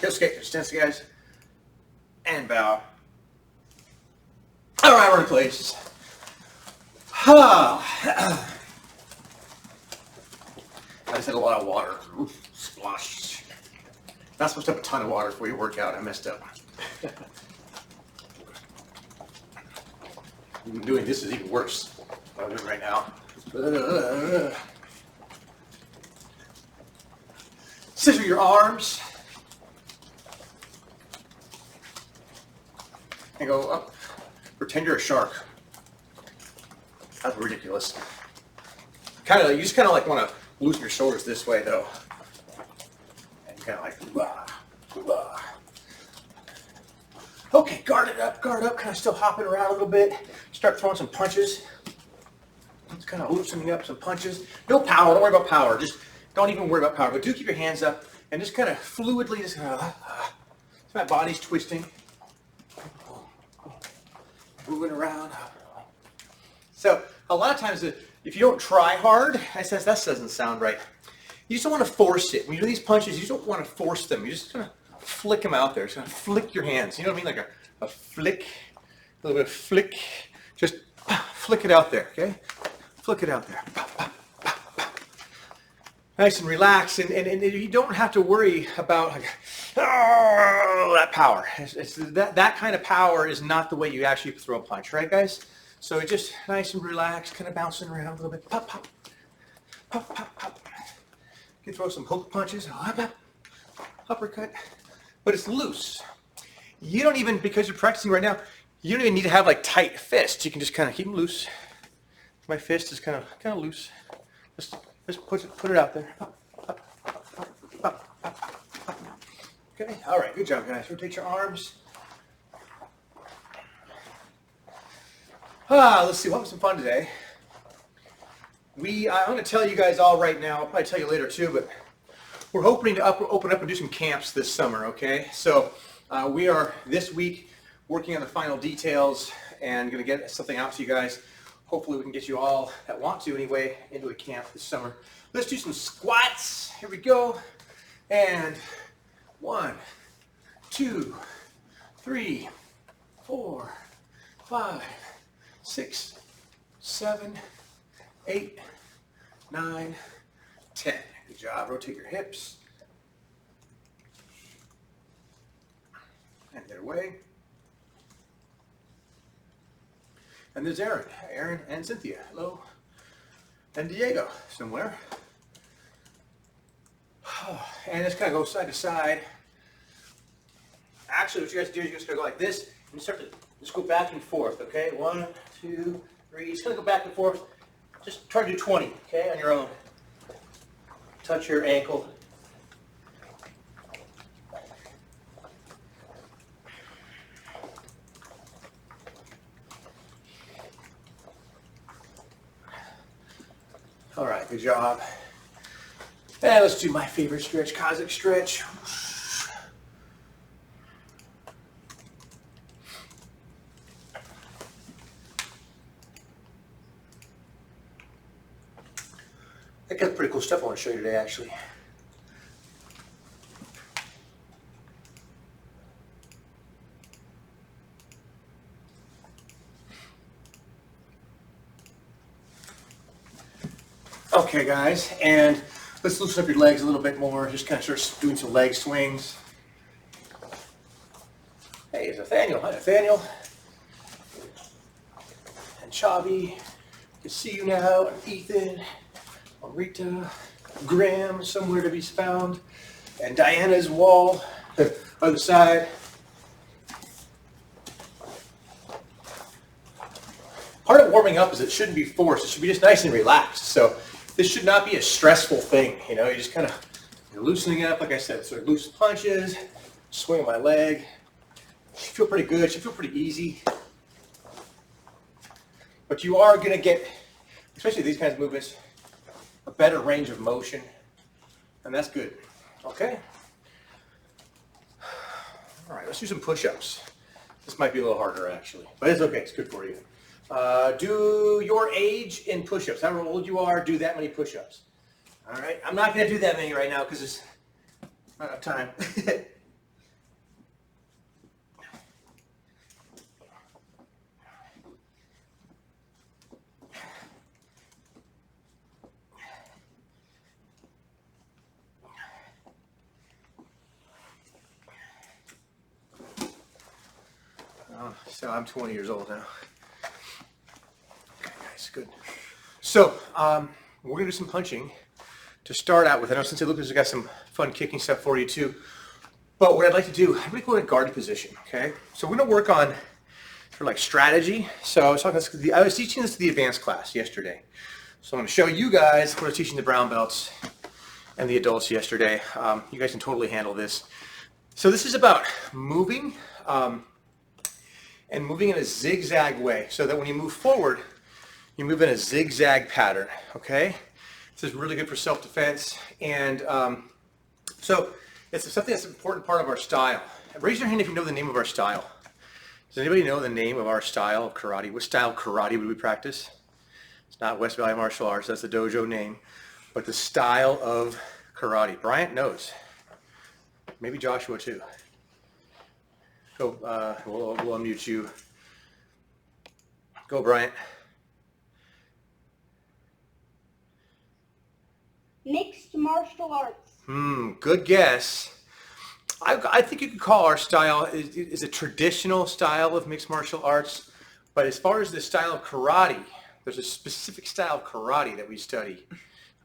Okay, stance, guys. And bow. All right, we're in place. I just had a lot of water. Oof, splosh. Not supposed to have a ton of water before you work out. I messed up. Doing this is even worse. What I'm doing right now. Scissor your arms. And go up. Pretend you're a shark. That's ridiculous. You just kind of like want to loosen your shoulders this way though. And you kind of like, blah, blah. Okay, guard up, kind of still hopping around a little bit. Start throwing some punches. Just kind of loosening up some punches. No power, don't worry about power. Just don't even worry about power, but do keep your hands up and just kind of fluidly, just kind of, so my body's twisting. Moving around. So a lot of times if you don't try hard, that doesn't sound right. You just don't want to force it. When you do these punches, you just don't want to force them. You're just going to flick them out there. Just going to flick your hands. You know what I mean? Like a flick, a little bit of flick. Just flick it out there, okay? Flick it out there. Nice and relaxed. And you don't have to worry about like, that power. That kind of power is not the way you actually throw a punch, right, guys? So just nice and relaxed, kind of bouncing around a little bit. Pop, pop, pop, pop, pop. You can throw some hook punches, uppercut, but it's loose. You don't even, because you're practicing right now, you don't even need to have like tight fists. You can just kind of keep them loose. My fist is kind of loose. Just put it out there. Pop, pop, pop, pop, pop, pop, pop. Okay, all right, good job, guys. Rotate your arms. Let's see, we'll have some fun today. I'm going to tell you guys all right now, I'll probably tell you later too, but we're hoping to open up and do some camps this summer, okay? So we are this week working on the final details and going to get something out to you guys. Hopefully we can get you all that want to anyway into a camp this summer. Let's do some squats. Here we go. And 1, 2, 3, 4, 5, 6, 7, 8, 9, 10. Good job. Rotate your hips. And get away. And there's Aaron and Cynthia. Hello. And Diego somewhere. And just kind of go side to side. Actually, what you guys do is you're just going to go like this and start to just go back and forth, okay? 1, 2, 3. Just going to go back and forth. Just try to do 20, okay, on your own. Touch your ankle. All right, good job. And let's do my favorite stretch, Cossack stretch. I got pretty cool stuff I want to show you today, actually. Okay, guys, and let's loosen up your legs a little bit more. Just kind of start doing some leg swings. Hey, it's Nathaniel. Hi, Nathaniel. And Chavi. Good to see you now. And Ethan. Rita. Graham, somewhere to be found. And Diana's wall. Other side. Part of warming up is it shouldn't be forced. It should be just nice and relaxed. So this should not be a stressful thing. You know, you're just kind of loosening it up. Like I said, sort of loose punches, swing my leg. Should feel pretty good. Should feel pretty easy. But you are going to get, especially these kinds of movements, a better range of motion. And that's good. Okay? All right, let's do some push-ups. This might be a little harder, actually. But it's okay. It's good for you. Do your age in push-ups. However old you are, do that many push-ups. All right? I'm not going to do that many right now because it's not enough time. So I'm 20 years old now. Okay, guys, good. So we're gonna do some punching to start out with. I know Sensei Lucas has got some fun kicking stuff for you too. But what I'd like to do, I'm gonna go in guard position, okay? So we're gonna work on for like strategy. So I was teaching this to the advanced class yesterday. So I'm gonna show you guys what I was teaching the brown belts and the adults yesterday. You guys can totally handle this. So this is about moving and moving in a zigzag way so that when you move forward, you move in a zigzag pattern, okay? This is really good for self-defense. And so it's something that's an important part of our style. Raise your hand if you know the name of our style. Does anybody know the name of our style of karate? What style of karate would we practice? It's not West Valley Martial Arts, that's the dojo name. But the style of karate. Bryant knows. Maybe Joshua too. Go, we'll unmute you. Go, Bryant. Mixed martial arts. Good guess. I think you could call our style is a traditional style of mixed martial arts, but as far as the style of karate, there's a specific style of karate that we study.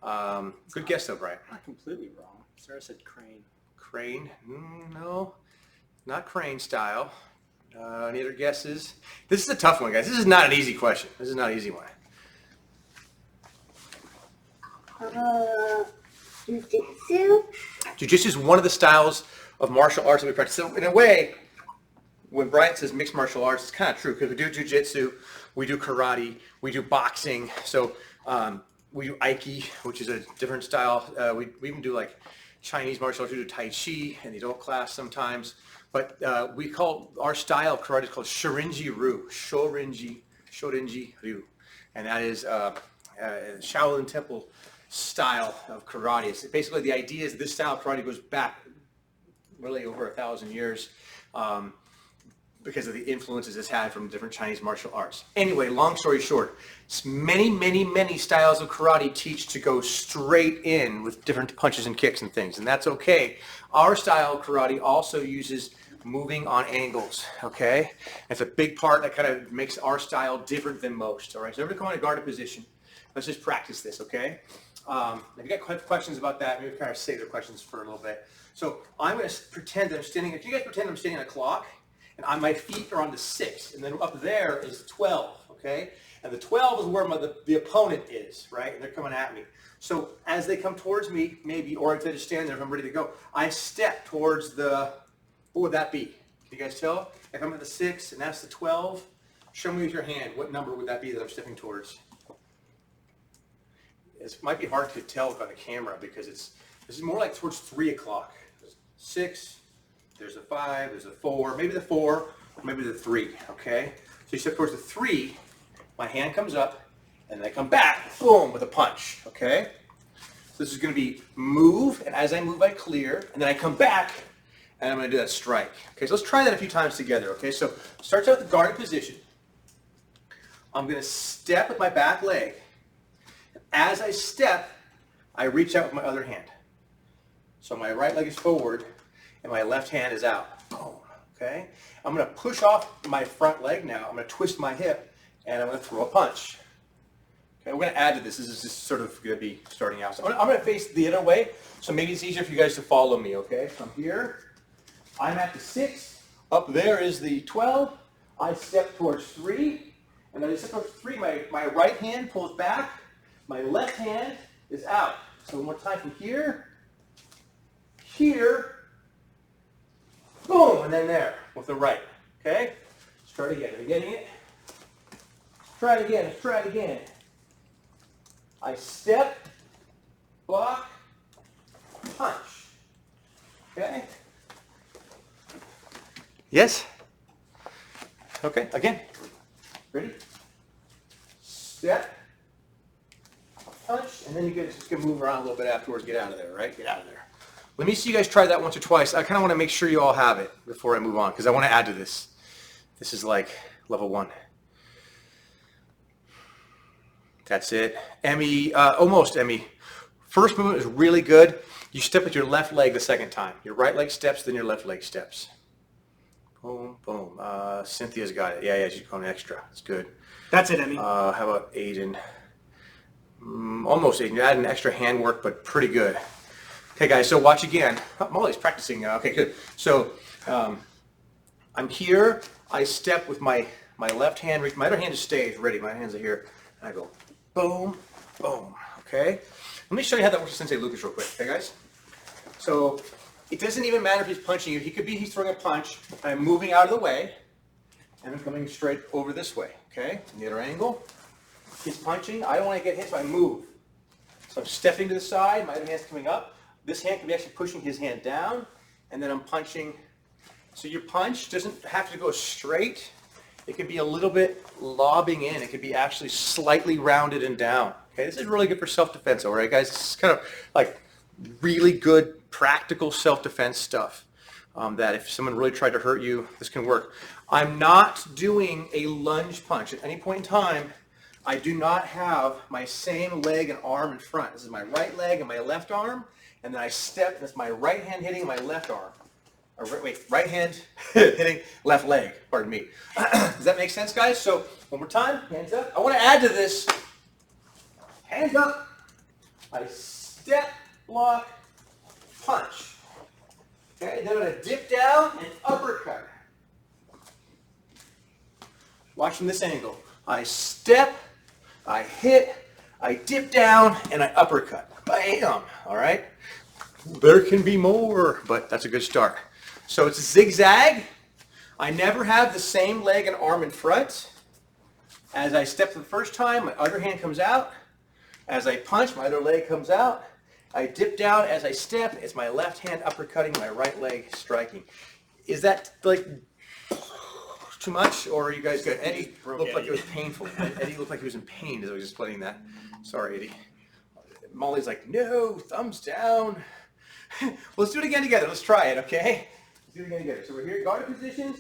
Good guess though, Brian. Not completely wrong. Sarah said crane. Crane? No, not crane style. Any other guesses? This is a tough one, guys. This is not an easy question. This is not an easy one. Jiu-jitsu. Jiu-jitsu is one of the styles of martial arts that we practice. So in a way, when Brian says mixed martial arts, it's kind of true because we do jiu-jitsu, we do karate, we do boxing. So we do Aiki, which is a different style. We even do like Chinese martial arts. We do Tai Chi in the adult class sometimes. But we call our style of karate is called Shorinji Ryu. Shorinji Ryu. And that is Shaolin Temple style of karate. It's basically, the idea is this style of karate goes back really over 1,000 years because of the influences it's had from different Chinese martial arts. Anyway, long story short, many styles of karate teach to go straight in with different punches and kicks and things, and that's okay. Our style of karate also uses moving on angles, okay? It's a big part that kind of makes our style different than most, all right? So everybody come in a guarded position. Let's just practice this, okay? If you got questions about that, maybe kind of save the questions for a little bit. So I'm going to pretend that I'm standing, if you guys pretend I'm standing on a clock, and my feet are on the 6, and then up there is 12, okay? And the 12 is where the opponent is, right? And they're coming at me. So as they come towards me, maybe, or if they just stand there, if I'm ready to go, I step towards what would that be? Can you guys tell? If I'm at the 6 and that's the 12, show me with your hand, what number would that be that I'm stepping towards? It might be hard to tell on the camera because this is more like towards 3 o'clock. 6, there's a 5, there's a 4, maybe the 4, or maybe the 3, okay? So you step towards the 3, my hand comes up, and then I come back, boom, with a punch, okay? So this is gonna be move, and as I move, I clear, and then I come back, and I'm gonna do that strike. Okay, so let's try that a few times together, okay? So starts out with the guarded position. I'm gonna step with my back leg. As I step, I reach out with my other hand. So my right leg is forward and my left hand is out. Boom. Okay? I'm going to push off my front leg now. I'm going to twist my hip and I'm going to throw a punch. Okay, we're going to add to this. This is just sort of going to be starting out. So I'm going to face the other way, so maybe it's easier for you guys to follow me, okay? From here, I'm at the 6. Up there is the 12. I step towards 3. And then I step towards 3. My right hand pulls back. My left hand is out. So one more time from here, boom, and then there with the right. Okay? Let's try it again. Are you getting it? Let's try it again. Let's try it again. I step, block, punch. Okay? Yes? Okay, again. Ready? Step, punch, and then you guys just gonna move around a little bit afterwards. Get out of there, right? Get out of there. Let me see you guys try that once or twice. I kind of want to make sure you all have it before I move on because I want to add to this. This is like level 1. That's it. Emmy, almost Emmy. First movement is really good. You step with your left leg the second time. Your right leg steps, then your left leg steps. Boom, boom. Cynthia's got it. Yeah, she's going extra. It's good. That's it, Emmy. How about Aiden? Almost Aiden. Add an extra handwork, but pretty good. Okay, guys, so watch again. Oh, Molly's practicing. Okay, good. So I'm here. I step with my left hand. My other hand just stays ready. My hands are here. And I go boom, boom. Okay? Let me show you how that works with Sensei Lucas real quick. Okay, guys? So it doesn't even matter if he's punching you. He's throwing a punch. I'm moving out of the way. And I'm coming straight over this way. Okay? In the other angle. He's punching. I don't want to get hit, so I move. So I'm stepping to the side. My other hand's coming up. This hand can be actually pushing his hand down. And then I'm punching. So your punch doesn't have to go straight. It could be a little bit lobbing in. It could be actually slightly rounded and down. Okay, this is really good for self-defense, all right, guys? This is kind of like really good practical self-defense stuff that if someone really tried to hurt you, this can work. I'm not doing a lunge punch. At any point in time, I do not have my same leg and arm in front. This is my right leg and my left arm, and then I step, and it's my right hand hitting my left arm. Or right hand hitting left leg, pardon me. Does that make sense, guys? So one more time, hands up. I want to add to this, hands up. I step, block, punch. Okay, then I'm going to dip down and uppercut. Watch from this angle. I step, I hit, I dip down, and I uppercut. Bam! All right? There can be more, but that's a good start. So it's a zigzag. I never have the same leg and arm in front. As I step for the first time, my other hand comes out. As I punch, my other leg comes out. I dip down as I step. It's my left hand uppercutting, my right leg striking. Is that like too much, or are you guys good? Eddie looked like it was painful. Eddie looked like he was in pain as I was explaining that. Sorry, Eddie. Molly's like, no, thumbs down. Let's do it again together. Let's try it, okay? Let's do it again together. So we're here, guard positions.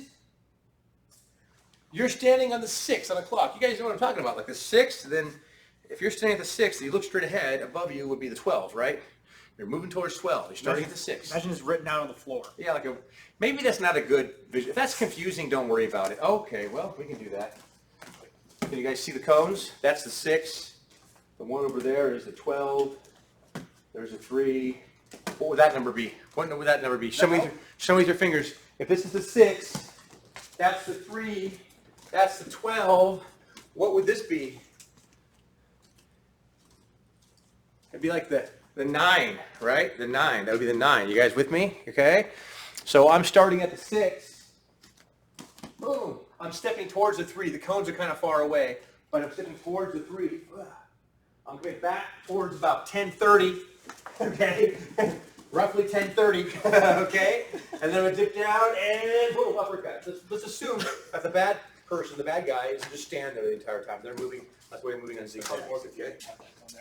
You're standing on the 6 on the clock. You guys know what I'm talking about, like the 6, then if you're standing at the 6, you look straight ahead, above you would be the 12, right? You're moving towards 12. You're starting at the 6. Imagine it's written out on the floor. Yeah, like maybe that's not a good vision. If that's confusing, don't worry about it. Okay, well, we can do that. Can you guys see the cones? That's the 6. The one over there is the 12. There's a 3. What would that number be? What would that number be? Show me with your fingers. If this is the 6, that's the 3, that's the 12. What would this be? It'd be like the 9, right? The 9. That would be the 9. You guys with me? Okay? So I'm starting at the 6. Boom. I'm stepping towards the 3. The cones are kind of far away, but I'm stepping towards the 3. I'm going back towards about 10:30. Okay? Roughly 10:30. Okay? And then I dip down and boom, uppercut. Let's assume that the bad person, the bad guy, is just standing there the entire time. They're moving. That's why they're moving on zigzags. Okay?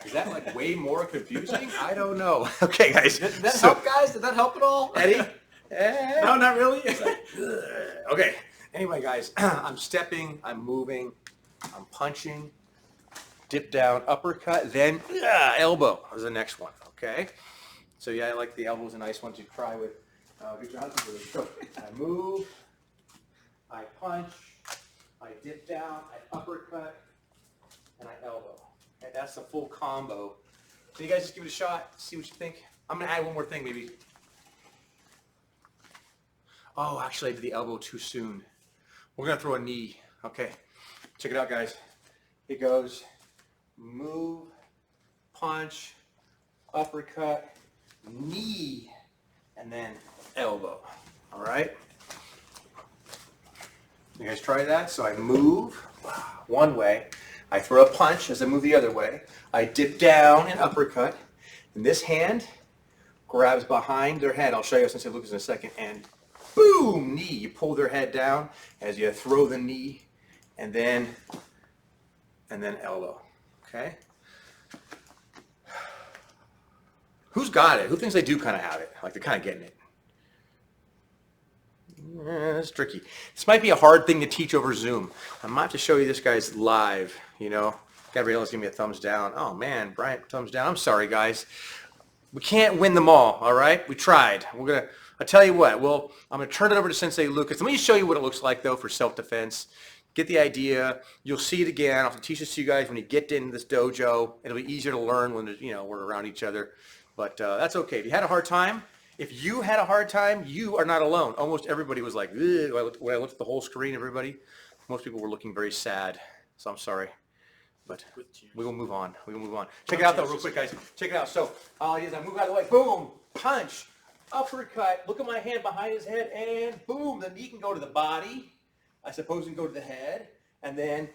Is that like way more confusing? I don't know. Okay, guys. Did that help, guys? Did that help at all? Eddie? No, not really. Okay. Anyway, guys, I'm stepping, I'm moving, I'm punching, dip down, uppercut, then elbow is the next one. Okay. So yeah, I like the elbow is a nice one to try with Victor Johnson. So I move, I punch, I dip down, I uppercut, and I elbow. Okay, that's the full combo. Can you guys just give it a shot? See what you think? I'm going to add one more thing maybe. Oh, actually I did the elbow too soon. We're going to throw a knee. Okay. Check it out, guys. It goes move, punch, uppercut, knee, and then elbow. All right? You guys try that? So I move one way. I throw a punch as I move the other way. I dip down and uppercut. And this hand grabs behind their head. I'll show you Sensei Lucas in a second. And boom, knee. You pull their head down as you throw the knee. And then elbow. Okay? Who's got it? Who thinks they do kind of have it? Like they're kind of getting it. It's tricky. This might be a hard thing to teach over Zoom. I might have to show you this guy's live, you know. Gabriella's giving me a thumbs down. Oh man, Bryant, thumbs down. I'm sorry, guys. We can't win them all right? We tried. I tell you what, well, I'm going to turn it over to Sensei Lucas. Let me show you what it looks like, though, for self-defense. Get the idea. You'll see it again. I'll have to teach this to you guys when you get into this dojo. It'll be easier to learn when we're around each other. But that's okay. If you had a hard time, you are not alone. Almost everybody was like, ugh. When I looked at the whole screen, most people were looking very sad. So I'm sorry. But we will move on. Check it out, though, real quick, guys. Check it out. So all it is, I move out of the way. Boom. Punch. Uppercut. Look at my hand behind his head. And boom. The knee can go to the body. I suppose can go to the head. And then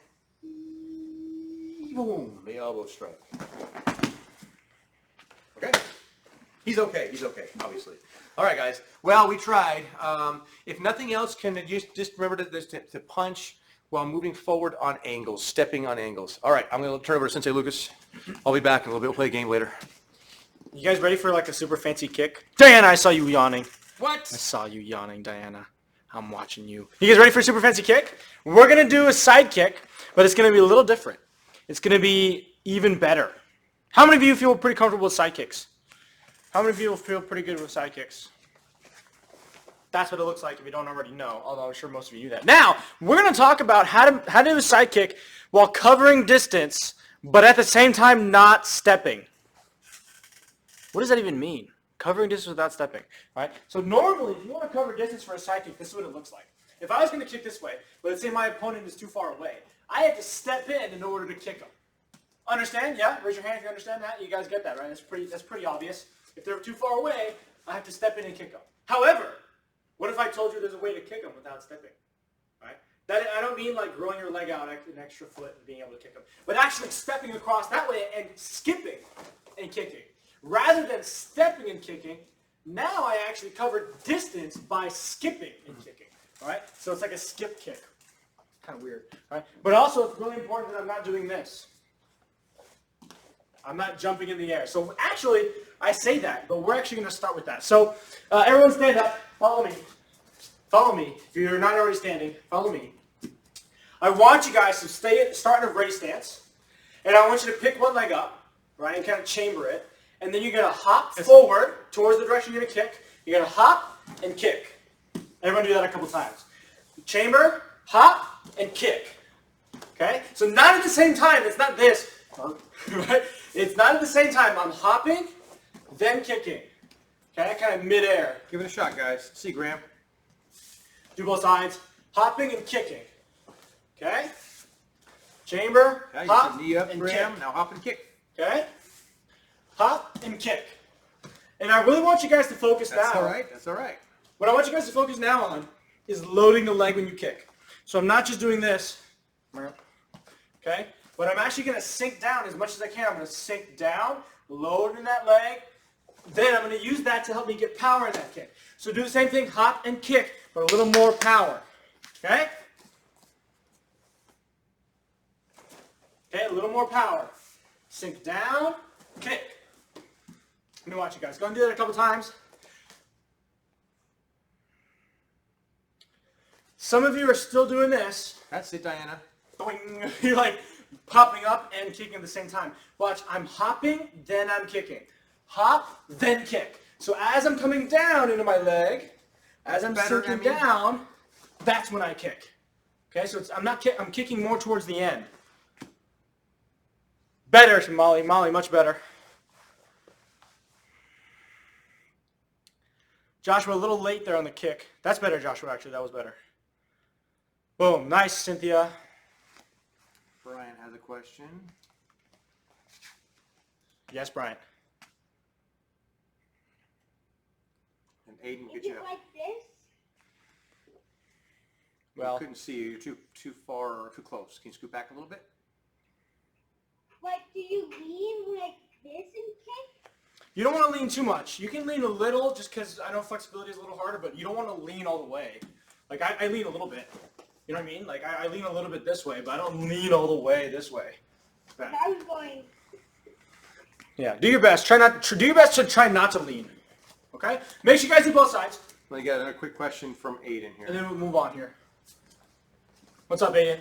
boom. The elbow strike. Okay? He's okay, obviously. All right, guys. Well, we tried. If nothing else, can you just remember to punch while moving forward on angles, stepping on angles. All right, I'm going to turn over to Sensei Lucas. I'll be back in a little bit. We'll play a game later. You guys ready for like a super fancy kick? Diana, I saw you yawning. What? I saw you yawning, Diana. I'm watching you. You guys ready for a super fancy kick? We're going to do a side kick, but it's going to be a little different. It's going to be even better. How many of you feel pretty comfortable with side kicks? How many of you feel pretty good with side kicks? That's what it looks like if you don't already know, although I'm sure most of you do that. Now, we're going to talk about how to do a side kick while covering distance, but at the same time not stepping. What does that even mean? Covering distance without stepping, right? So normally, if you want to cover distance for a side kick, this is what it looks like. If I was going to kick this way, but let's say my opponent is too far away, I have to step in order to kick him. Understand? Yeah? Raise your hand if you understand that. You guys get that, right? That's pretty obvious. If they're too far away, I have to step in and kick them. However, what if I told you there's a way to kick them without stepping? Right? That I don't mean like growing your leg out an extra foot and being able to kick them, but actually stepping across that way and skipping and kicking. Rather than stepping and kicking, now I actually cover distance by skipping and kicking. All right? So it's like a skip kick. Kind of weird. All right? But also it's really important that I'm not doing this. I'm not jumping in the air. So actually, I say that, but we're actually going to start with that. So everyone stand up. Follow me. Follow me. If you're not already standing, follow me. I want you guys to start in a ready stance. And I want you to pick one leg up, right, and kind of chamber it. And then you're going to hop forward towards the direction you're going to kick. You're going to hop and kick. Everyone do that a couple times. Chamber, hop, and kick. Okay? So not at the same time. It's not this. Right? It's not at the same time. I'm hopping, then kicking. Okay? Kind of midair. Give it a shot, guys. See, Graham. Do both sides. Hopping and kicking. Okay? Chamber, Okay, hop, knee up, and Graham. kick. Now hop and kick. Okay? Hop and kick. And I really want you guys to focus now. That's all right. That's all right. What I want you guys to focus now on is loading the leg when you kick. So I'm not just doing this. Okay? But I'm actually going to sink down as much as I can. I'm going to sink down, load in that leg. Then I'm going to use that to help me get power in that kick. So do the same thing, hop and kick, but a little more power. Okay? Okay, a little more power. Sink down, kick. Let me watch you guys. Go and do that a couple times. Some of you are still doing this. That's it, Diana. Boing. You're like popping up and kicking at the same time. Watch, I'm hopping, then I'm kicking. Hop, then kick. So as I'm coming down into my leg, as I'm sinking down, that's when I kick. Okay, so I'm kicking more towards the end. Better, Molly, much better. Joshua, a little late there on the kick. That's better, Joshua, actually. That was better. Boom. Nice, Cynthia. Brian has a question. Yes, Brian. And Aiden, Is get you it up. like this? Well, I couldn't see you. You're too far or too close. Can you scoot back a little bit? Like, do you lean like this and kick? you don't want to lean too much. You can lean a little just because I know flexibility is a little harder, but you don't want to lean all the way. Like, I lean a little bit. You know what I mean? Like, I lean a little bit this way, but I don't lean all the way this way. Back. I was going. Yeah, do your best. Do your best to try not to lean. Okay? Make sure you guys do both sides. Let me get another quick question from Aiden here. And then we'll move on here. What's up, Aiden?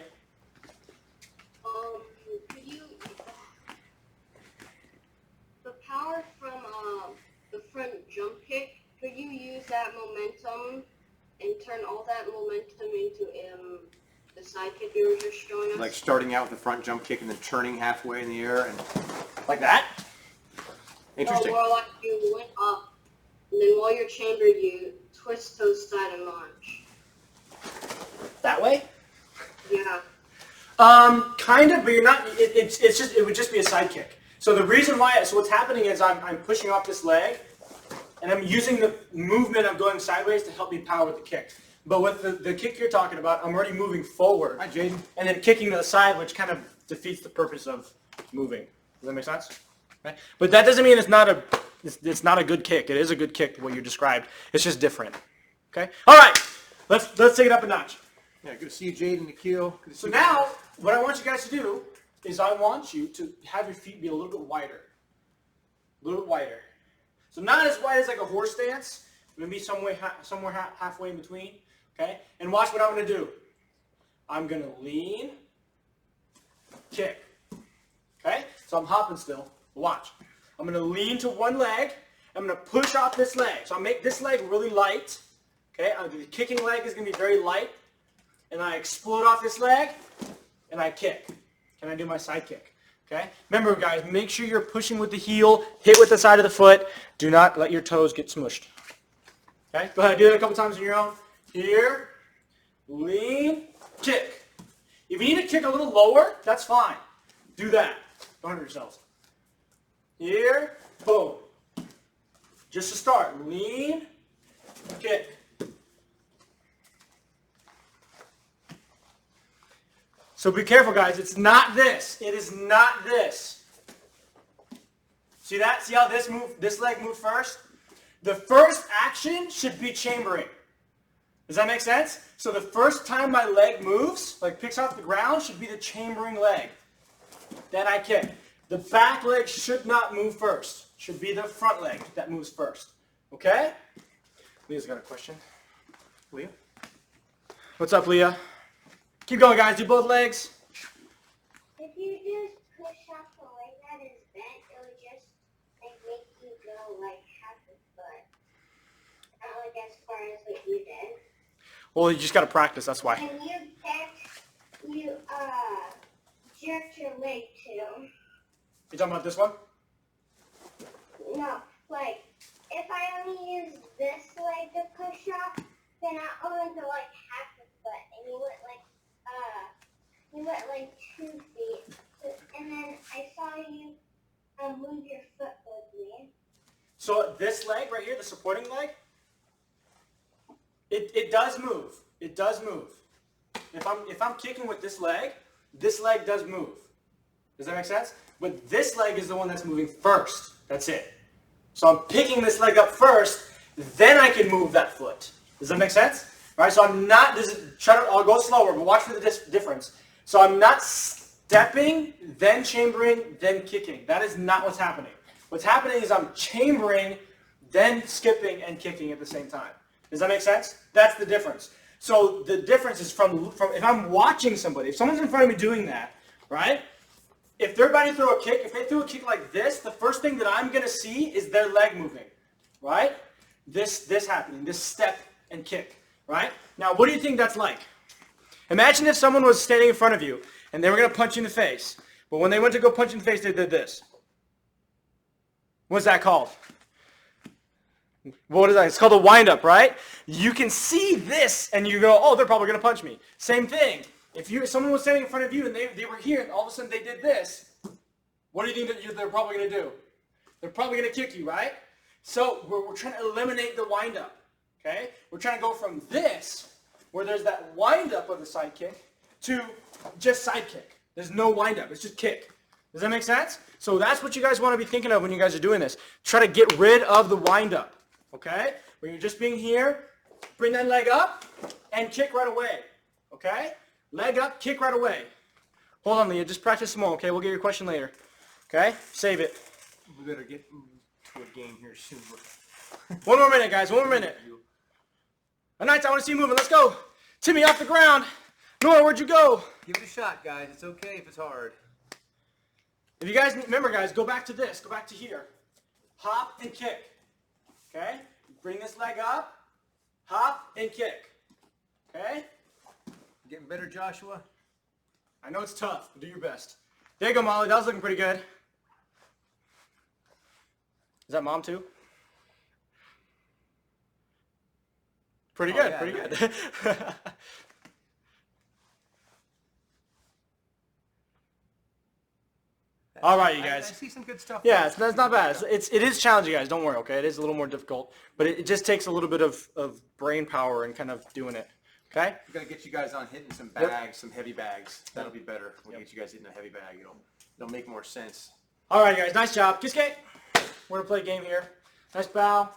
Could you the power from the front jump kick? Could you use that momentum and turn all that momentum into the side kick you were just showing us? Like starting out with the front jump kick and then turning halfway in the air and Like that? interesting. Or more like you went up, and then while you're chambered, you twist toes side and launch. That way? Yeah. Kind of, but you're not. It would just be a side kick. So the reason why, so what's happening is I'm pushing off this leg, and I'm using the movement of going sideways to help me power with the kick. But with the kick you're talking about, I'm already moving forward. Hi, Jaden. And then kicking to the side, which kind of defeats the purpose of moving. Does that make sense? Right? But that doesn't mean it's not a good kick. It is a good kick, what you described. It's just different. Okay? All right. Let's take it up a notch. Yeah, good to see you, Jaden, Nikhil. Good to see So you. now, what I want you guys to do is I want you to have your feet be a little bit wider. A little bit wider. So not as wide as like a horse stance. Maybe somewhere halfway in between. Okay? And watch what I'm going to do. I'm going to lean, kick. Okay? So I'm hopping still. Watch. I'm going to lean to one leg. I'm going to push off this leg. So I'll make this leg really light. Okay? The kicking leg is going to be very light. And I explode off this leg, and I kick. Can I do my side kick? Okay? Remember, guys, make sure you're pushing with the heel, hit with the side of the foot. Do not let your toes get smushed. Okay? Go ahead, do that a couple times on your own. Here, lean, kick. If you need to kick a little lower, that's fine. Do that. Don't hurt yourselves. Here, boom. Just to start, lean, kick. So be careful, guys. It's not this. It is not this. See that? See how this leg moved first? The first action should be chambering. Does that make sense? So the first time my leg moves, like picks off the ground, should be the chambering leg. Then I kick. The back leg should not move first. Should be the front leg that moves first. Okay? Leah's got a question. Leah? What's up, Leah? Keep going, guys. Do both legs. If you just push off the leg that is bent, it would just like make you go like half a foot. Not like as far as what you did. Well, you just got to practice. That's why. And you jerked your leg too. You talking about this one? No, like if I only use this leg to push off, then I only go like half a foot, and you went like 2 feet, and then I saw you move your foot with me. So this leg right here, the supporting leg, it does move. It does move. If I'm kicking with this leg does move. Does that make sense? But this leg is the one that's moving first. That's it. So I'm picking this leg up first, then I can move that foot. Does that make sense? All right, so I'm not, I'll go slower, but watch for the difference. So I'm not stepping, then chambering, then kicking. That is not what's happening. What's happening is I'm chambering, then skipping and kicking at the same time. Does that make sense? That's the difference. So the difference is from if I'm watching somebody, if someone's in front of me doing that, right? If they're about to throw a kick, if they throw a kick like this, the first thing that I'm going to see is their leg moving, right? This happening, this step and kick, right? Now, what do you think that's like? Imagine if someone was standing in front of you and they were going to punch you in the face, but when they went to go punch you in the face, they did this. What's that called? What is that? It's called a wind-up, right? You can see this and you go, oh, they're probably going to punch me. Same thing. If someone was standing in front of you and they were here and all of a sudden they did this, what do you think that they're probably going to do? They're probably going to kick you, right? So we're trying to eliminate the wind-up, okay? We're trying to go from this, where there's that wind-up of the side kick, to just side kick. There's no wind-up. It's just kick. Does that make sense? So that's what you guys want to be thinking of when you guys are doing this. Try to get rid of the wind-up, okay? When you're just being here, bring that leg up and kick right away, okay? Leg up, kick right away. Hold on, Leah. Just practice some more, okay? We'll get your question later, okay? Save it. We better get to a game here soon. One more minute, guys. One more minute. Knights, I want to see you moving. Let's go. Timmy off the ground. Nora, where'd you go? Give it a shot, guys. It's okay if it's hard. If you guys remember, guys, go back to this. Go back to here. Hop and kick. Okay? Bring this leg up, hop, and kick. Okay? Getting better, Joshua. I know it's tough, but do your best. There you go, Molly. That was looking pretty good. Is that Mom too? Pretty good, yeah, pretty nice. good. All right, you I guys. see some good stuff. Yeah, that's not bad. It is challenging, guys. Don't worry, okay? It is a little more difficult, but it just takes a little bit of brain power and kind of doing it, okay? We're gonna get you guys on hitting some bags, some heavy bags. That'll be better. We'll get you guys hitting a heavy bag. It'll make more sense. All right, guys. Nice job. Kiss Kate. We're going to play a game here. Nice bow. All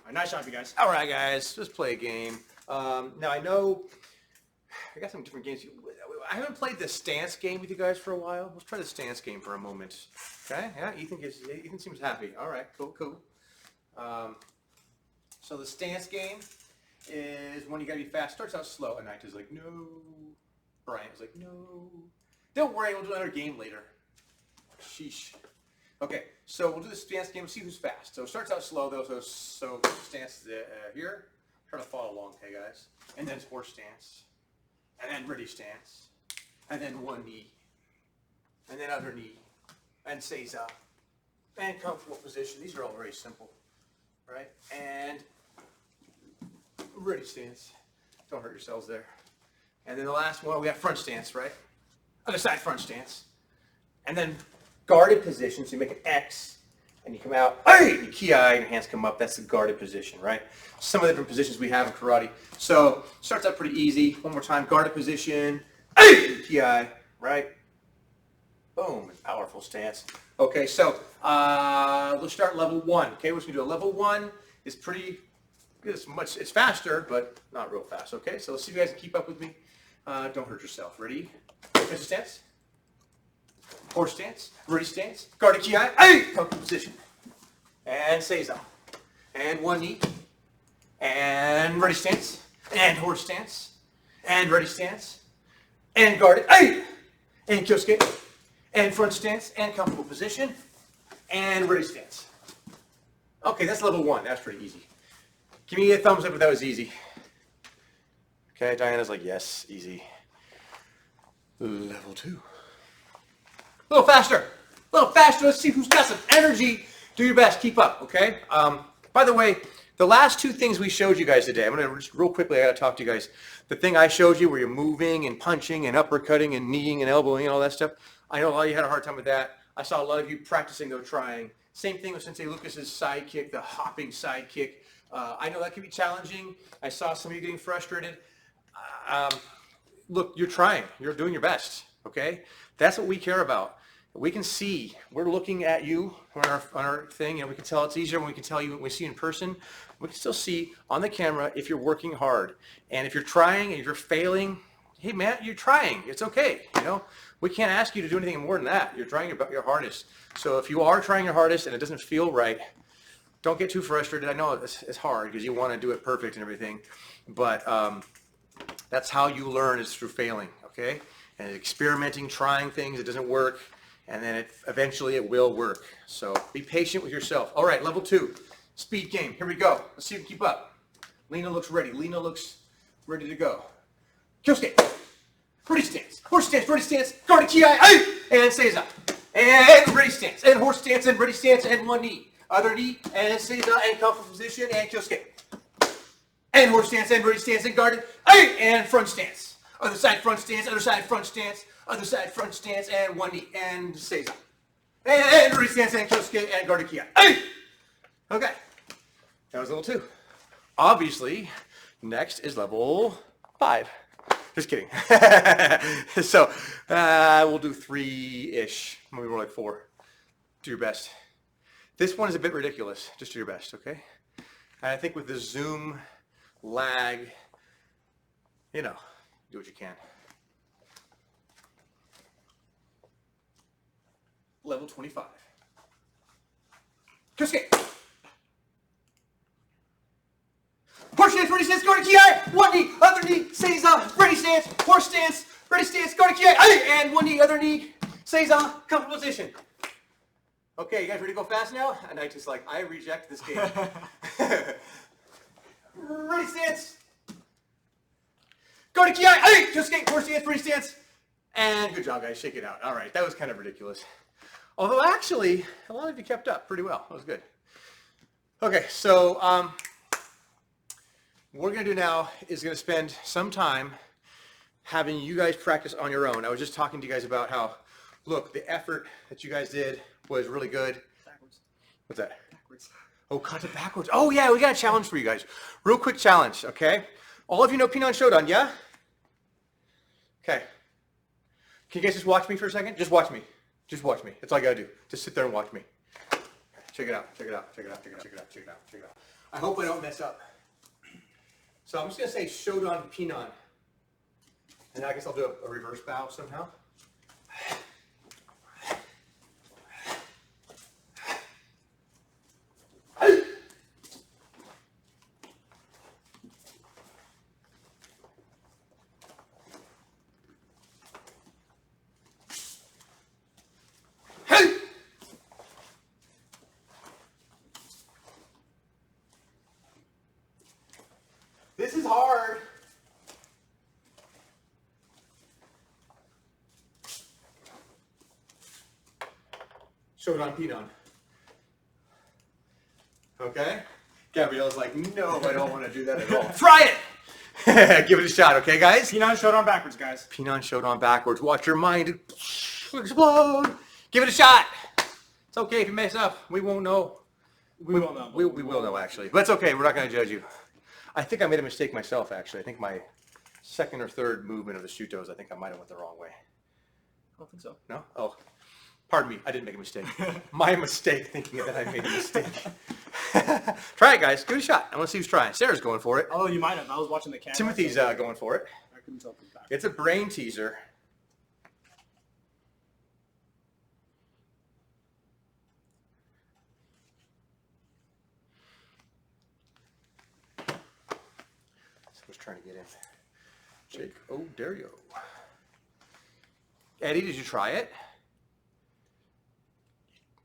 right, nice job, you guys. All right, guys, let's play a game. Now I know I got some different games. I haven't played the stance game with you guys for a while. Let's try the stance game for a moment. Okay? Yeah, Ethan seems happy. All right, cool. So the stance game is when you gotta be fast. Starts out slow, and Knight is like, no. Brian was like, no. Don't worry, we'll do another game later. Sheesh. Okay, so we'll do the stance game. We'll see who's fast. So it starts out slow though. So stance here. Try to follow along, okay, guys. And then horse stance, and then ready stance, and then one knee, and then other knee, and seiza, and comfortable position. These are all very simple, right? And ready stance. Don't hurt yourselves there. And then the last one, we got front stance, right? Other side front stance, and then guarded position. So you make an X, and you come out. Hey, you ki, and your hands come up. That's the guarded position, right? Some of the different positions we have in karate. So starts out pretty easy. One more time, guarded position. Hey, ki, right? Boom, and powerful stance. Okay, so let's start level 1. Okay, we're just gonna do a level 1. It's pretty. It's faster, but not real fast. Okay, so let's see if you guys can keep up with me. Don't hurt yourself. Ready? Here's the stance. Horse stance. Ready stance. Guarded ki. Hey, comfortable position. And seiza. And one knee. And ready stance. And horse stance. And ready stance. And guarded. Hey! And kyosuke. And front stance. And comfortable position. And ready stance. Okay, that's level 1. That's pretty easy. Give me a thumbs up if that was easy. Okay, Diana's like, yes, easy. Level 2. A little faster. Let's see who's got some energy. Do your best. Keep up, okay? By the way, the last 2 things we showed you guys today, I'm going to just real quickly, I got to talk to you guys. The thing I showed you where you're moving and punching and uppercutting and kneeing and elbowing and all that stuff, I know a lot of you had a hard time with that. I saw a lot of you practicing, though, trying. Same thing with Sensei Lucas's side kick, the hopping side kick. I know that can be challenging. I saw some of you getting frustrated. Look, you're trying. You're doing your best, okay? That's what we care about. We can see. We're looking at you on our thing, and we can tell it's easier when we can tell you when we see you in person. We can still see on the camera if you're working hard. And if you're trying and if you're failing, hey, man, you're trying. It's okay, you know? We can't ask you to do anything more than that. You're trying your hardest. So if you are trying your hardest and it doesn't feel right, don't get too frustrated. I know it's hard because you want to do it perfect and everything, but that's how you learn is through failing, okay? And experimenting, trying things, it doesn't work, and then eventually it will work. So be patient with yourself. All right, level 2, speed game. Here we go. Let's see if you can keep up. Lena looks ready. Lena looks ready to go. Kyosuke. Ready stance. Horse stance. Ready stance. Guarded ki. And seiza. And ready stance. And horse stance. And ready stance. And one knee. Other knee. And seiza. And comfortable position. And kyosuke. And horse stance. And ready stance. And guarded. And front stance. Other side front stance. Other side front stance. Other side front stance. And one knee. And seiza. And ready stance. And kyosuke. And guarded ki. Okay. That was level 2. Obviously, next is level 5. Just kidding. So we'll do 3-ish, maybe more like 4. Do your best. This one is a bit ridiculous. Just do your best, okay? And I think with the Zoom lag, you know, do what you can. Level 25. Kyosuke. Horse stance, ready stance, guarded ki, one knee, other knee, seiza, ready stance, horse stance, ready stance, guarded ki, and one knee, other knee, seiza, comfortable position. Okay, you guys ready to go fast now? And I just like, I reject this game. Ready stance. Go to Ki. Hey, just skate. Forward stance, ready stance. And good job, guys. Shake it out. All right, that was kind of ridiculous. Although actually, a lot of you kept up pretty well. That was good. Okay, so what we're going to do now is going to spend some time having you guys practice on your own. I was just talking to you guys about how, look, the effort that you guys did was really good. Backwards. What's that? Backwards. Oh, concept backwards. Oh, yeah, we got a challenge for you guys. Real quick challenge, okay? All of you know Pinon Shodan, yeah? Okay. Can you guys just watch me for a second? Just watch me. Just watch me. That's all I gotta do. Just sit there and watch me. Check it out. Check it out. Check it out. Check it out. Check it out. Check it out. Check it out. I hope I don't mess up. So I'm just gonna say Shodan Pinon. And I guess I'll do a reverse bow somehow. This is hard. Shodan Pinon. Okay? Gabrielle's like, no, I don't want to do that at all. Try it! Give it a shot, okay, guys? Pinon Shodan backwards, guys. Pinon Shodan backwards. Watch your mind explode. Give it a shot. It's okay if you mess up. We won't know. We will know. We will know, actually. But it's okay. We're not going to judge you. I think I made a mistake myself, actually. I think my second or third movement of the Shutos, I think I might have went the wrong way. I don't think so. No? Oh, pardon me. I didn't make a mistake. My mistake thinking that I made a mistake. Try it, guys. Give it a shot. I want to see who's trying. Sarah's going for it. Oh, you might have. I was watching the camera. Timothy's going for it. I couldn't tell from back. It's a brain teaser. Someone's trying to get in. Jake, oh, there you go. Eddie, did you try it?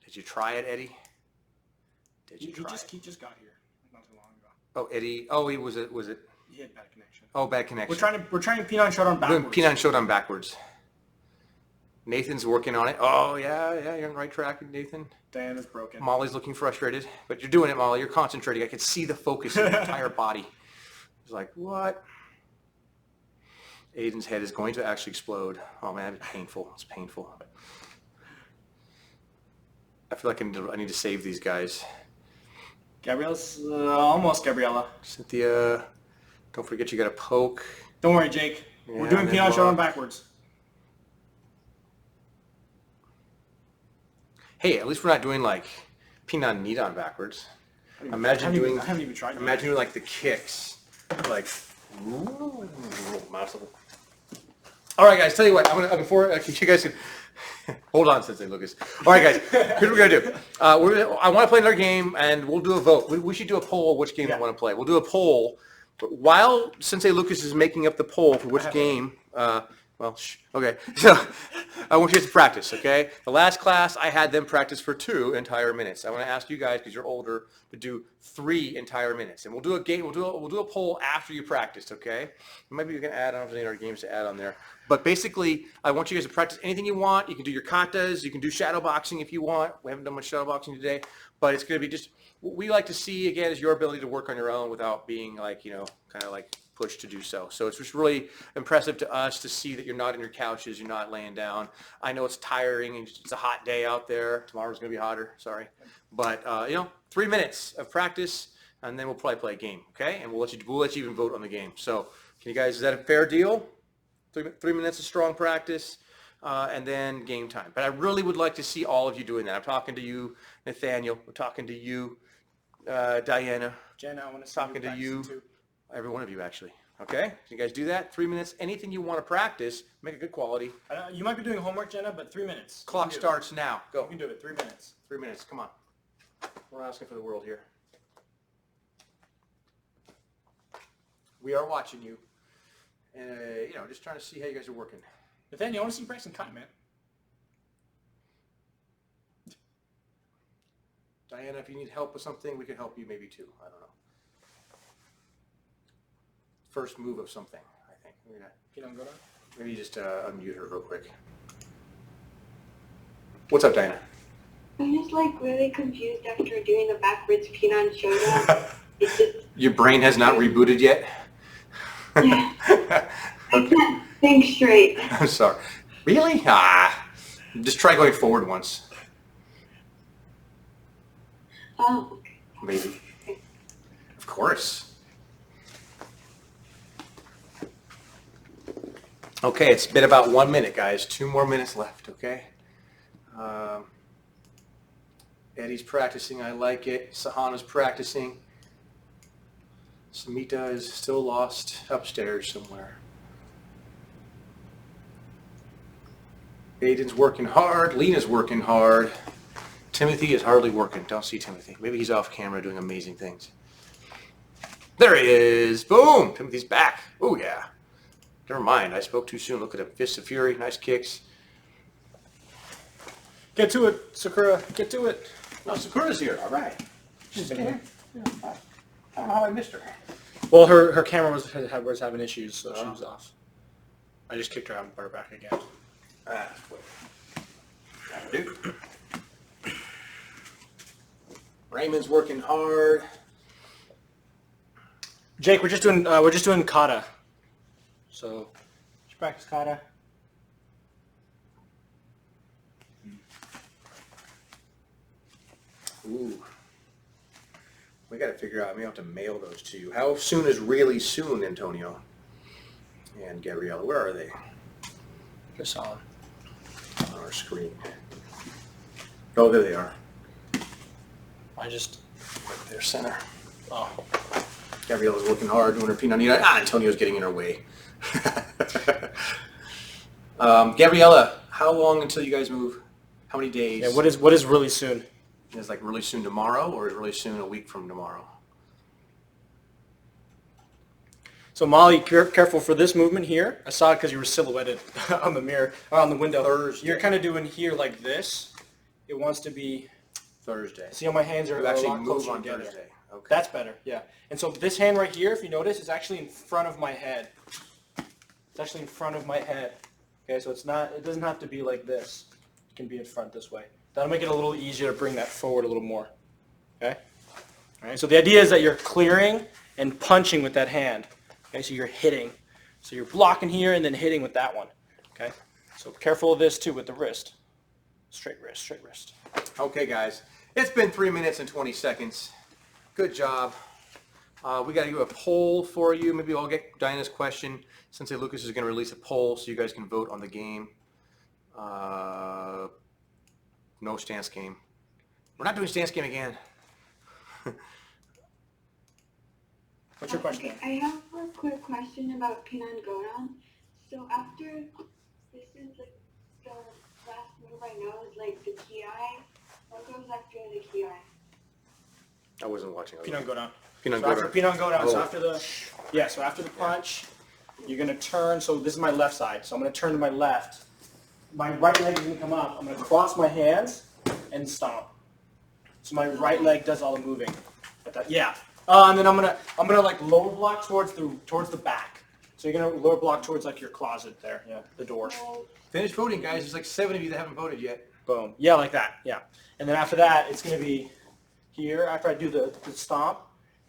Did you try it, Eddie? Did you try it? He just got here not too long ago. Oh, Eddie. Oh, he was it. He had bad connection. Oh, bad connection. We're trying Pinon Shodan Doing backwards. Pinon Shodan backwards. Nathan's working on it. Oh, yeah, you're on the right track, Nathan. Diana's broken. Molly's looking frustrated, but you're doing it, Molly. You're concentrating. I can see the focus in your entire body. It's like, what? Aiden's head is going to actually explode. Oh, man, it's painful. It's painful. I feel like I need to save these guys. Gabriella's almost Gabriella. Cynthia, don't forget you got to poke. Don't worry, Jake. We're Yeah, doing and Pinon then Shodan backwards. Hey, at least we're not doing like Pinon Nidon backwards. Imagine doing. I haven't even tried that. Imagine doing like the kicks, like. Ooh, muscle. All right, guys. Tell you what. I'm gonna before you guys can hold on, Sensei Lucas. All right, guys. Here's what we're gonna do. I want to play another game, and we'll do a vote. We should do a poll. Which game I want to play? We'll do a poll. But while Sensei Lucas is making up the poll for which game. Well, okay. So I want you guys to practice, okay? The last class, I had them practice for 2 entire minutes. I want to ask you guys, because you're older, to do 3 entire minutes. And we'll do a game, we'll do a poll after you practiced, okay? Maybe you can add, I don't know if there's any other games to add on there. But basically, I want you guys to practice anything you want. You can do your katas, you can do shadow boxing if you want. We haven't done much shadow boxing today, but it's going to be just, what we like to see, again, is your ability to work on your own without being like, kind of like pushed to do so. So it's just really impressive to us to see that you're not in your couches, you're not laying down. I know it's tiring and it's a hot day out there. Tomorrow's going to be hotter, sorry. But, 3 minutes of practice and then we'll probably play a game, okay? And we'll let you even vote on the game. So can you guys, is that a fair deal? 3 minutes of strong practice and then game time. But I really would like to see all of you doing that. I'm talking to you, Nathaniel. I'm talking to you, Diana. Jenna, I want to Talking to you. Every one of you, actually. Okay? So you guys do that. 3 minutes. Anything you want to practice, make it good quality. You might be doing homework, Jenna, but 3 minutes. Clock starts now. Go. You can do it. 3 minutes. 3 minutes. Come on. We're asking for the world here. We are watching you. And, just trying to see how you guys are working. Nathaniel, I want to see you practicing kite, man. Diana, if you need help with something, we can help you maybe too. I don't know. First move of something, I think. Maybe just unmute her real quick. What's up, Diana? I'm just like really confused after doing the backwards Pinon showdown. It's just Your brain has not rebooted yet? I can't think straight. I'm sorry. Really? Just try going forward once. Oh, okay. Maybe. Of course. Okay, it's been about 1 minute, guys. 2 more minutes left, okay? Eddie's practicing. I like it. Sahana's practicing. Samita is still lost upstairs somewhere. Aiden's working hard. Lena's working hard. Timothy is hardly working. Don't see Timothy. Maybe he's off camera doing amazing things. There he is. Boom. Timothy's back. Oh, yeah. Never mind. I spoke too soon. Look at him. Fists of Fury. Nice kicks. Get to it, Sakura. Get to it. Oh, Sakura's here. All right. She's here. Yeah. I don't know how I missed her. Well, her camera was having issues, so she was off. I just kicked her out and brought her back again. Dude. Raymond's working hard. Jake, we're just doing kata. So, just practice kata. Ooh. We got to figure out, maybe I'll have to mail those to you. How soon is really soon, Antonio? And Gabriella, where are they? Just on. On our screen. Oh, there they are. Their center. Oh. Gabriella's working hard, doing her peanut. Antonio's getting in her way. Gabriella, how long until you guys move? How many days? Yeah, what is really soon? Is like really soon tomorrow, or is really soon a week from tomorrow? So Molly, careful for this movement here. I saw it because you were silhouetted on the mirror, or on the window. Thursday. You're kind of doing here like this. It wants to be. Thursday. See how my hands are You a actually lot move closer on together. Thursday. Okay. That's better, yeah. And so this hand right here, if you notice, is actually in front of my head. It's actually in front of my head. Okay, so it doesn't have to be like this. It can be in front this way. That'll make it a little easier to bring that forward a little more. Okay? All right, so the idea is that you're clearing and punching with that hand. Okay, so you're hitting. So you're blocking here and then hitting with that one. Okay? So careful of this too with the wrist. Straight wrist, straight wrist. Okay, guys. It's been 3 minutes and 20 seconds. Good job. We got to do a poll for you. Maybe I'll get Diana's question. Sensei Lucas is going to release a poll so you guys can vote on the game. No stance game. We're not doing stance game again. What's your question? Okay, I have a quick question about Pinan Goran. So after this is like the last move I know is like the Ki. What goes after the Ki? I wasn't watching. Pinon go down. Pinon So go after down. Pinon go down, so Oh. after the punch, you're gonna turn. So this is my left side. So I'm gonna turn to my left. My right leg is gonna come up. I'm gonna cross my hands and stomp. So my right leg does all the moving. Yeah. And then I'm gonna like lower block towards the back. So you're gonna lower block towards like your closet there. Yeah, the door. Finish voting, guys. There's like 7 of you that haven't voted yet. Boom. Yeah, like that. Yeah. And then after that, it's gonna be here. After I do the stomp,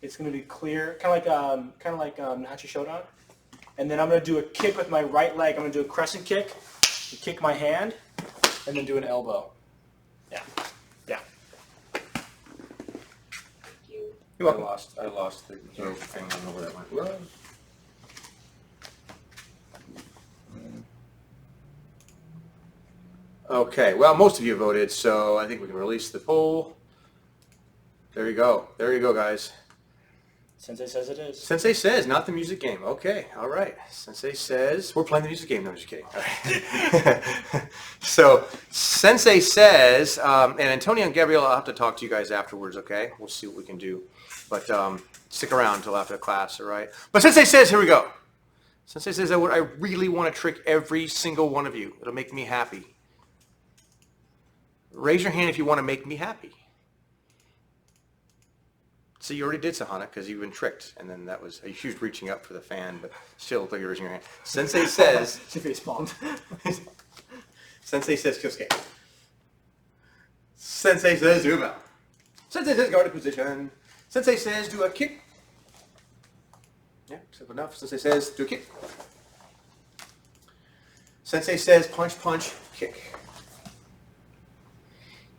it's gonna be clear, kind of like Nachi Shodan. And then I'm gonna do a kick with my right leg. I'm gonna do a crescent kick, kick my hand, and then do an elbow. Yeah. Yeah. You You're welcome. I lost the thing. I don't know where that went. Okay, well, most of you voted, so I think we can release the poll. There you go. There you go, guys. Sensei says it is. Sensei says, not the music game. Okay, all right. Sensei says, we're playing the music game. No, I'm just kidding. All right. So, Sensei says, and Antonio and Gabriella, I'll have to talk to you guys afterwards, okay? We'll see what we can do. But stick around until after the class, all right? But Sensei says, here we go. Sensei says, I really want to trick every single one of you. It'll make me happy. Raise your hand if you want to make me happy. So you already did Sahana because you've been tricked, and then that was she was reaching up for the fan, but still looked like you were raising your hand. Sensei says. She face palmed. Sensei says Kyosuke. Sensei says do a bow. Sensei says guard a position. Sensei says do a kick. Yeah, simple enough. Sensei says do a kick. Sensei says punch, punch, kick.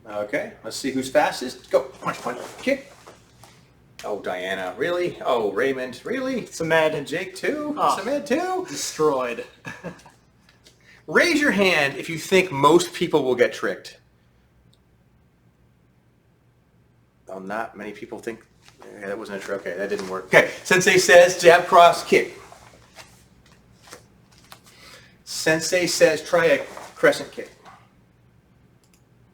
Okay, let's see who's fastest. Go, punch, punch, kick. Oh, Diana, really? Oh, Raymond, really? Samed. And Jake too? Oh. Samed too? Destroyed. Raise your hand if you think most people will get tricked. Well, not many people think. Yeah, that wasn't a trick. Okay, that didn't work. Okay, Sensei says jab, cross, kick. Sensei says try a crescent kick.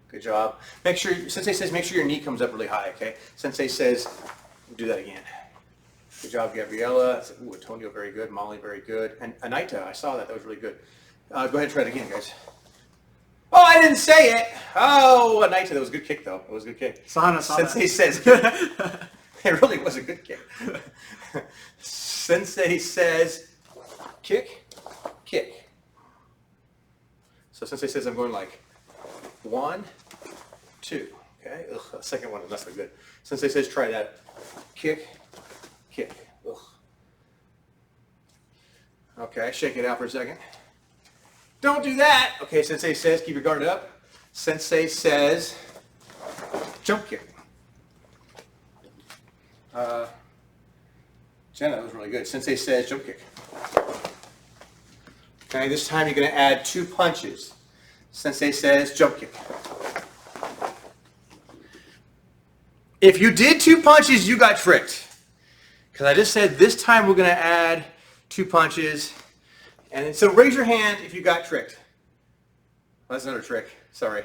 Good job. Sensei says make sure your knee comes up really high, okay? Sensei says do that again. Good job, Gabriella. Ooh, Antonio, very good. Molly, very good. And Anita, I saw that. That was really good. Go ahead and try it again, guys. Oh, I didn't say it. Oh, Anita, that was a good kick, though. It was a good kick. Sahana saw Sensei that. says, it really was a good kick. Sensei says, kick, kick. So Sensei says I'm going like 1, 2. Okay, ugh, the second one is not so good. Sensei says try that. Kick, kick. Ugh. Okay, shake it out for a second. Don't do that. Okay, Sensei says keep your guard up. Sensei says jump kick. Jenna, that was really good. Sensei says jump kick. Okay, this time you're going to add 2 punches. Sensei says jump kick. If you did 2 punches, you got tricked. Because I just said this time we're going to add 2 punches. And so raise your hand if you got tricked. Well, that's another trick. Sorry,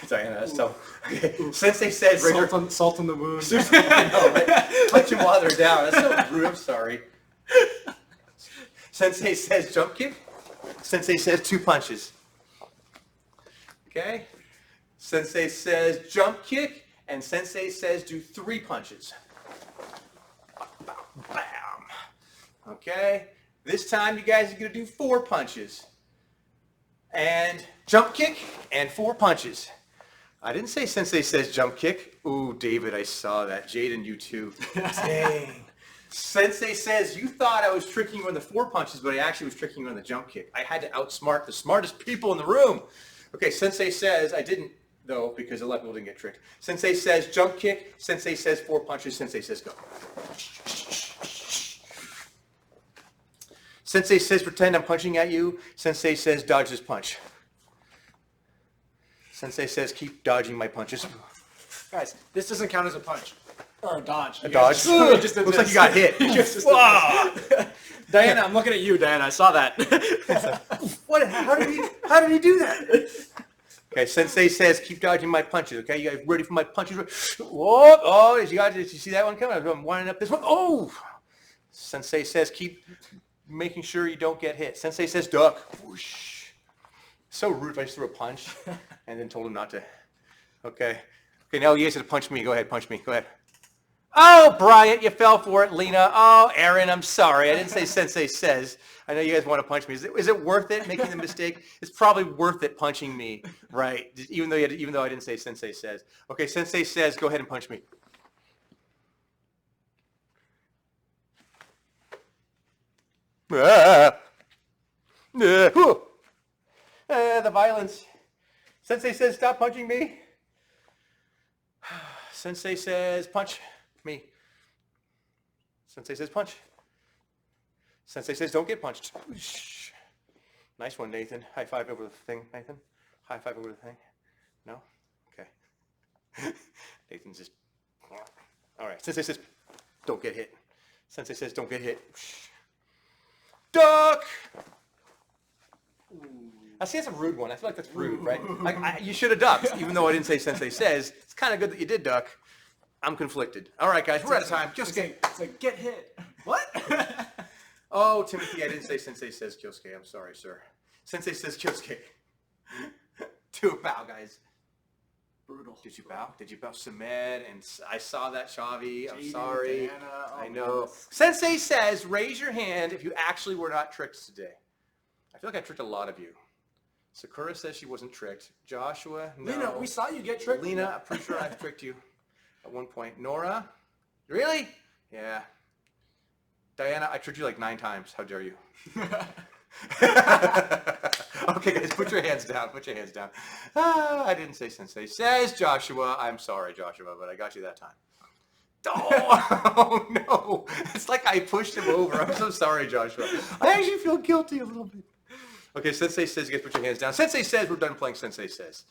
Diana, that's tough. Okay. Sensei says raise your Salt on the wound. I know, right? Punch them while they're down. That's so rude. I'm sorry. Sensei says jump kick. Sensei says 2 punches. Okay? Sensei says jump kick. And Sensei says do 3 punches. Bam. Okay? This time you guys are going to do 4 punches. And jump kick and 4 punches. I didn't say Sensei says jump kick. Ooh, David, I saw that. Jaden, you too. Dang. Sensei says you thought I was tricking you on the 4 punches, but I actually was tricking you on the jump kick. I had to outsmart the smartest people in the room. Okay, Sensei says I didn't, though, because a lot of people didn't get tricked. Sensei says jump kick. Sensei says 4 punches. Sensei says go. Sensei says pretend I'm punching at you. Sensei says dodge this punch. Sensei says keep dodging my punches. Guys, this doesn't count as a punch. Or a dodge. A dodge? You just did Looks like this. you got hit. You just did this. Diana, I'm looking at you, Diana. I saw that. What? How did he do that? Okay, Sensei says keep dodging my punches. Okay, you guys ready for my punches? Whoa! Oh, did you see that one coming? I'm winding up this one. Oh! Sensei says keep making sure you don't get hit. Sensei says duck. Whoosh. So rude if I just threw a punch and then told him not to. Okay. Okay, now you guys have to punch me. Go ahead, punch me. Go ahead. Oh, Bryant, you fell for it. Lena. Oh, Aaron, I'm sorry. I didn't say Sensei says. I know you guys want to punch me. Is it worth it making the mistake? It's probably worth it punching me, right? Even though I didn't say Sensei says. Okay, Sensei says, go ahead and punch me. The violence. Sensei says, stop punching me. Sensei says, punch me. Sensei says, punch. Sensei says, don't get punched. Nice one, Nathan. High five over the thing, Nathan. High five over the thing. No? Okay. Nathan's just... All right. Sensei says, don't get hit. Sensei says, don't get hit. Duck! I see that's a rude one. I feel like that's rude, right? You should have ducked, even though I didn't say Sensei says. It's kind of good that you did duck. I'm conflicted. All right, guys, we're out of time. It's like get hit. What? Oh, Timothy, I didn't say Sensei says Kyosuke. I'm sorry, sir. Sensei says Kyosuke. Do a bow, guys. Brutal. Did you bow? Did you bow? Sumed, and I saw that, Shavi. I'm Jaden, sorry. Diana, oh I my know. goodness. Sensei says, raise your hand if you actually were not tricked today. I feel like I tricked a lot of you. Sakura says she wasn't tricked. Joshua, no. Lena, we saw you get tricked. Lena, I'm pretty sure I've tricked you at one point. Nora, really? Yeah. Diana, I tricked you like 9 times. How dare you? Okay, guys, put your hands down. Put your hands down. I didn't say Sensei. Says Joshua. I'm sorry, Joshua, but I got you that time. Oh, no. It's like I pushed him over. I'm so sorry, Joshua. I actually feel guilty a little bit. Okay, Sensei says you guys put your hands down. Sensei says we're done playing Sensei Says.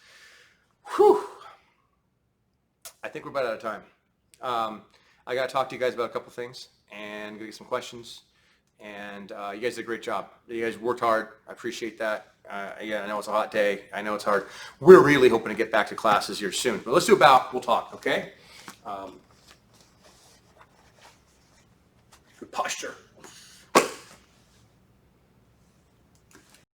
Whew. I think we're about out of time. I got to talk to you guys about a couple things and get some questions. And you guys did a great job. You guys worked hard. I appreciate that. Yeah, I know it's a hot day. I know it's hard. We're really hoping to get back to classes here soon. But let's do a bow. We'll talk, okay? Good posture.